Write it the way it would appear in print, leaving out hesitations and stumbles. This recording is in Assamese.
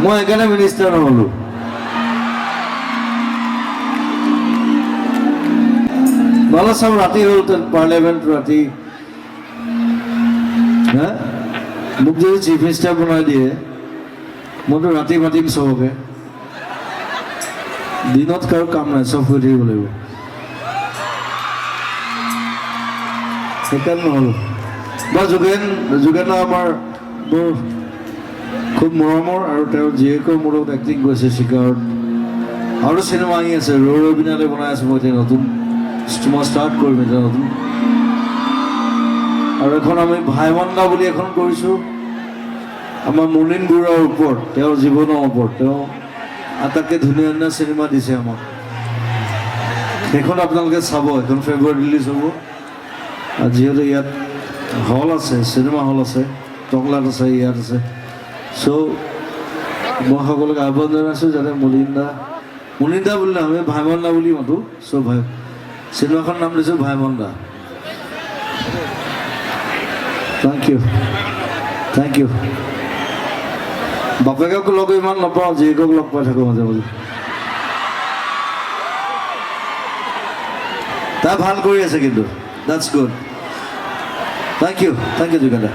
মই সেইকাৰণে মিনিষ্টাৰ নহ'লো নহ'লে চব ৰাতি হ'ল পাৰ্লিয়ামেণ্ট ৰাতি হা মোক যদি চিফ মিনিষ্টাৰ বনাই দিয়ে মইতো ৰাতি মাতিম চবকে দিনত কাৰো কাম নাই চব শুই থাকিব লাগিব সেইকাৰণে নহ'লো বা যোগেন আমাৰ মোৰ খুব মৰমৰ আৰু তেওঁৰ জীয়েকৰ মোৰ লগত এক্টিং কৰিছে চিকাৰত আৰু চিনেমা আহি আছে ৰৈ বিনালে বনাই আছোঁ মই এতিয়া নতুন মই ষ্টাৰ্ট কৰিম এতিয়া নতুন আৰু এখন আমি ভাইমন্দা বুলি এখন কৰিছোঁ আমাৰ মুনীন বৰুৱাৰ ওপৰত তেওঁৰ জীৱনৰ ওপৰত তেওঁ আটাইতকৈ ধুনীয়া ধুনীয়া চিনেমা দিছে আমাক সেইখন আপোনালোকে চাব এখন ফেব্ৰুৱাৰী ৰিলিজ হ'ব আৰু যিহেতু ইয়াত হল আছে চিনেমা হল আছে টংলাত আছে ইয়াত আছে চ' মই সকলোকে আহ্বান জনাইছোঁ যাতে মুনীনদা বুলি নহয় আমি ভাইমন্দা বুলি মাতোঁ চ' চিনেমাখনৰ নাম দিছোঁ ভাইমন্দা থেংক ইউ বাপেকক লগ ইমান নাপাওঁ জীয়েকক লগ পাই থাকোঁ মাজে মাজে তাই ভাল কৰি আছে কিন্তু that's good thank you Jogen da